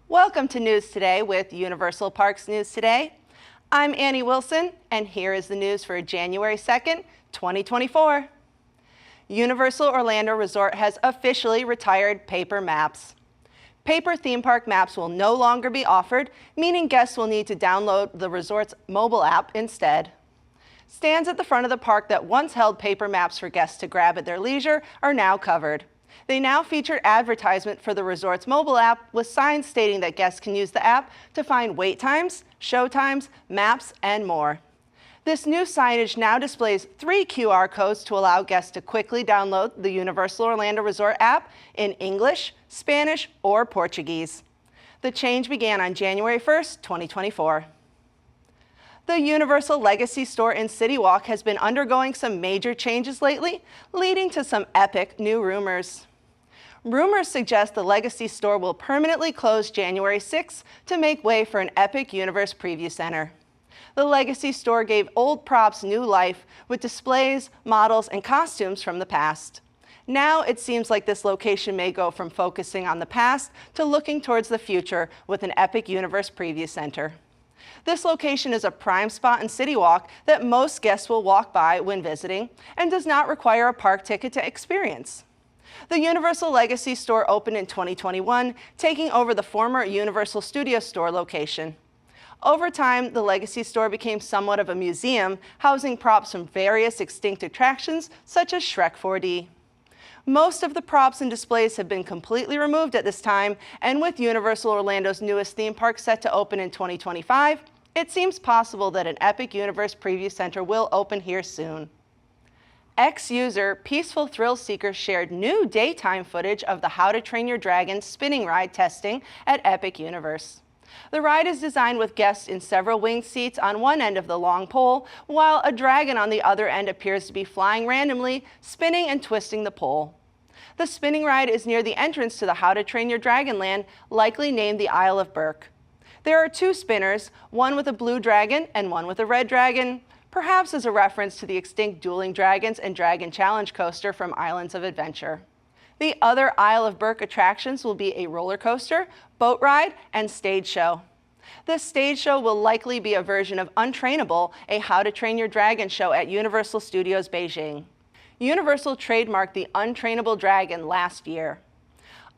Welcome to News Today with Universal Parks News Today. I'm Annie Wilson, and here is the news for January 2nd, 2024. Universal Orlando Resort has officially retired paper maps. Paper theme park maps will no longer be offered, meaning guests will need to download the resort's mobile app instead. Stands at the front of the park that once held paper maps for guests to grab at their leisure are now covered. They now feature advertisement for the resort's mobile app with signs stating that guests can use the app to find wait times, show times, maps, and more. This new signage now displays 3 QR codes to allow guests to quickly download the Universal Orlando Resort app in English, Spanish, or Portuguese. The change began on January 1st, 2024. The Universal Legacy store in City Walk has been undergoing some major changes lately, leading to some epic new rumors. Rumors suggest the Legacy store will permanently close January 6th to make way for an Epic Universe Preview Center. The Legacy store gave old props new life with displays, models, and costumes from the past. Now it seems like this location may go from focusing on the past to looking towards the future with an Epic Universe Preview Center. This location is a prime spot in City Walk that most guests will walk by when visiting and does not require a park ticket to experience. The Universal Legacy store opened in 2021, taking over the former Universal Studios store location. Over time, the Legacy store became somewhat of a museum, housing props from various extinct attractions such as Shrek 4D. Most of the props and displays have been completely removed at this time, and with Universal Orlando's newest theme park set to open in 2025, it seems possible that an Epic Universe Preview Center will open here soon. Ex-user Peaceful Thrill Seeker shared new daytime footage of the How to Train Your Dragon spinning ride testing at Epic Universe. The ride is designed with guests in several winged seats on one end of the long pole, while a dragon on the other end appears to be flying randomly, spinning and twisting the pole. The spinning ride is near the entrance to the How to Train Your Dragon land, likely named the Isle of Berk. There are 2 spinners, one with a blue dragon and one with a red dragon, perhaps as a reference to the extinct Dueling Dragons and Dragon Challenge coaster from Islands of Adventure. The other Isle of Berk attractions will be a roller coaster, boat ride, and stage show. The stage show will likely be a version of Untrainable, a How to Train Your Dragon show at Universal Studios Beijing. Universal trademarked the Untrainable Dragon last year.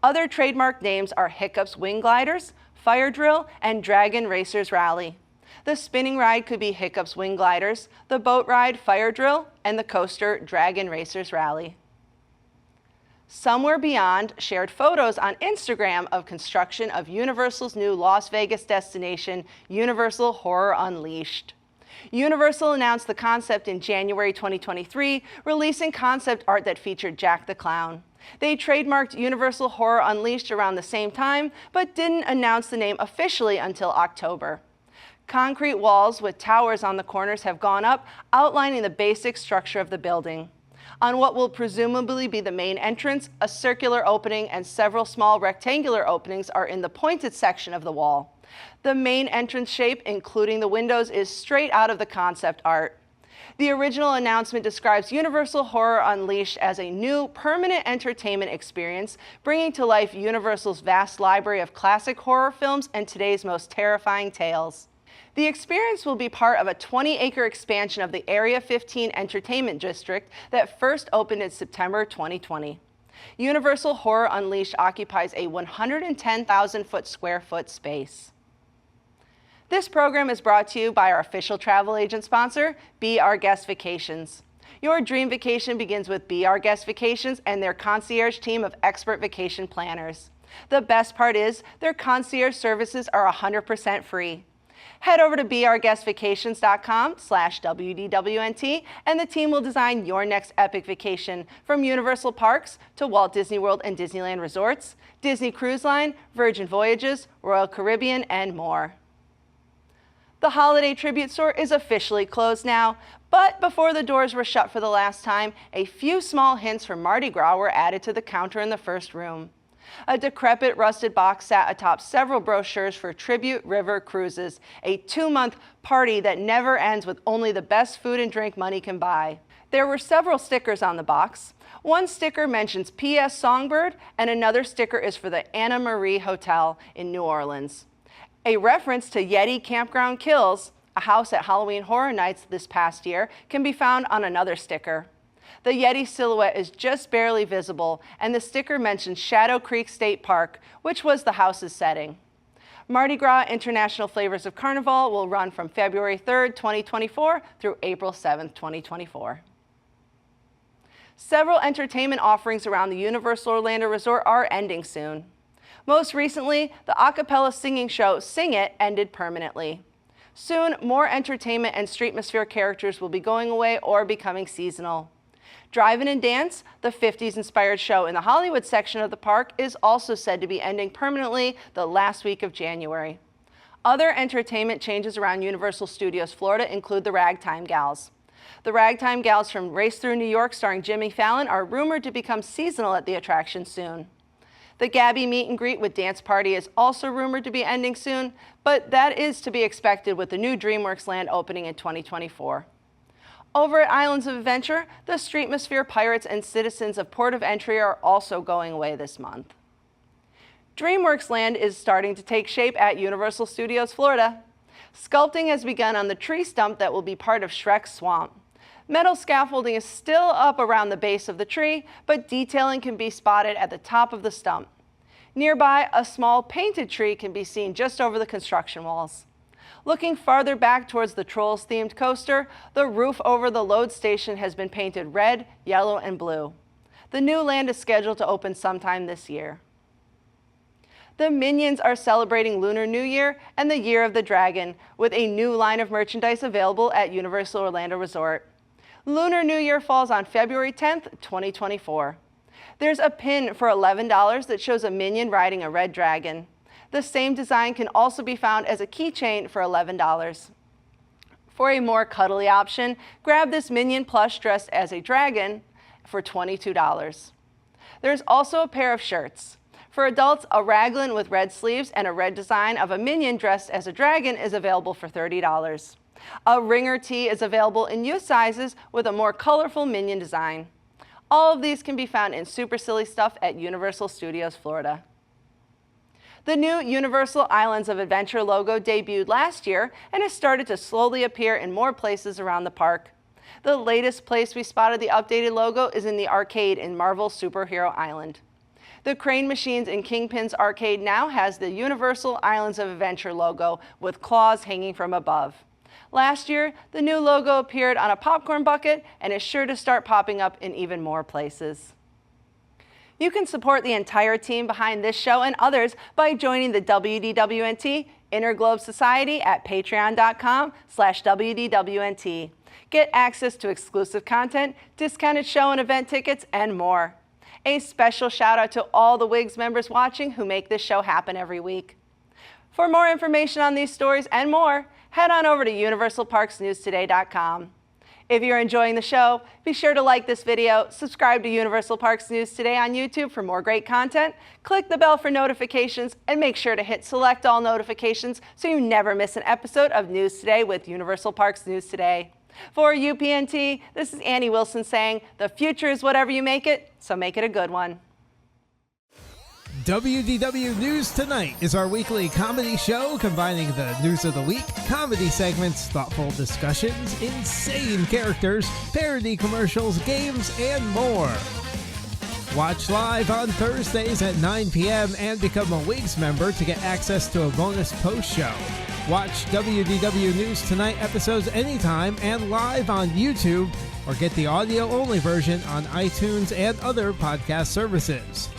Other trademark names are Hiccup's Wing Gliders, Fire Drill, and Dragon Racers Rally. The spinning ride could be Hiccup's Wing Gliders, the boat ride Fire Drill, and the coaster Dragon Racers Rally. Somewhere Beyond shared photos on Instagram of construction of Universal's new Las Vegas destination, Universal Horror Unleashed. Universal announced the concept in January 2023, releasing concept art that featured Jack the Clown. They trademarked Universal Horror Unleashed around the same time, but didn't announce the name officially until October. Concrete walls with towers on the corners have gone up, outlining the basic structure of the building. On what will presumably be the main entrance, a circular opening and several small rectangular openings are in the pointed section of the wall. The main entrance shape, including the windows, is straight out of the concept art. The original announcement describes Universal Horror Unleashed as a new, permanent entertainment experience, bringing to life Universal's vast library of classic horror films and today's most terrifying tales. The experience will be part of a 20-acre expansion of the Area 15 Entertainment District that first opened in September 2020. Universal Horror Unleashed occupies a 110,000 square foot space. This program is brought to you by our official travel agent sponsor, Be Our Guest Vacations. Your dream vacation begins with Be Our Guest Vacations and their concierge team of expert vacation planners. The best part is their concierge services are 100% free. Head over to beourguestvacations.com/WDWNT and the team will design your next epic vacation, from Universal Parks to Walt Disney World and Disneyland Resorts, Disney Cruise Line, Virgin Voyages, Royal Caribbean, and more. The Holiday Tribute Store is officially closed now, but before the doors were shut for the last time, a few small hints from Mardi Gras were added to the counter in the first room. A decrepit rusted box sat atop several brochures for Tribute River Cruises, a 2-month party that never ends with only the best food and drink money can buy. There were several stickers on the box. One sticker mentions P.S. Songbird, and another sticker is for the Anna Marie Hotel in New Orleans. A reference to Yeti Campground Kills, a house at Halloween Horror Nights this past year, can be found on another sticker. The Yeti silhouette is just barely visible, and the sticker mentions Shadow Creek State Park, which was the house's setting. Mardi Gras International Flavors of Carnival will run from February 3rd, 2024 through April 7th, 2024. Several entertainment offerings around the Universal Orlando Resort are ending soon. Most recently, the a cappella singing show Sing It ended permanently. Soon, more entertainment and Streetmosphere characters will be going away or becoming seasonal. Drive-In and Dance, the 50s-inspired show in the Hollywood section of the park, is also said to be ending permanently the last week of January. Other entertainment changes around Universal Studios Florida include the Ragtime Gals. The Ragtime Gals from Race Through New York starring Jimmy Fallon are rumored to become seasonal at the attraction soon. The Gabby Meet and Greet with Dance Party is also rumored to be ending soon, but that is to be expected with the new DreamWorks land opening in 2024. Over at Islands of Adventure, the Streetmosphere Pirates and Citizens of Port of Entry are also going away this month. DreamWorks Land is starting to take shape at Universal Studios Florida. Sculpting has begun on the tree stump that will be part of Shrek's swamp. Metal scaffolding is still up around the base of the tree, but detailing can be spotted at the top of the stump. Nearby, a small painted tree can be seen just over the construction walls. Looking farther back towards the Trolls-themed coaster, the roof over the load station has been painted red, yellow, and blue. The new land is scheduled to open sometime this year. The Minions are celebrating Lunar New Year and the Year of the Dragon with a new line of merchandise available at Universal Orlando Resort. Lunar New Year falls on February 10th, 2024. There's a pin for $11 that shows a Minion riding a red dragon. The same design can also be found as a keychain for $11. For a more cuddly option, grab this Minion plush dressed as a dragon for $22. There's also a pair of shirts. For adults, a raglan with red sleeves and a red design of a Minion dressed as a dragon is available for $30. A ringer tee is available in youth sizes with a more colorful Minion design. All of these can be found in Super Silly Stuff at Universal Studios Florida. The new Universal Islands of Adventure logo debuted last year and has started to slowly appear in more places around the park. The latest place we spotted the updated logo is in the arcade in Marvel Superhero Island. The Crane Machines in Kingpin's arcade now has the Universal Islands of Adventure logo with claws hanging from above. Last year, the new logo appeared on a popcorn bucket and is sure to start popping up in even more places. You can support the entire team behind this show and others by joining the WDWNT Interglobe Society at patreon.com/WDWNT. Get access to exclusive content, discounted show and event tickets, and more. A special shout out to all the WIGS members watching who make this show happen every week. For more information on these stories and more, head on over to universalparksnewstoday.com. If you're enjoying the show, be sure to like this video, subscribe to Universal Parks News Today on YouTube for more great content, click the bell for notifications, and make sure to hit select all notifications so you never miss an episode of News Today with Universal Parks News Today. For UPNT, this is Annie Wilson saying, the future is whatever you make it, so make it a good one. WDW News Tonight is our weekly comedy show combining the news of the week, comedy segments, thoughtful discussions, insane characters, parody commercials, games, and more. Watch live on Thursdays at 9 p.m. and become a WIGS member to get access to a bonus post show. Watch WDW News Tonight episodes anytime and live on YouTube, or get the audio-only version on iTunes and other podcast services.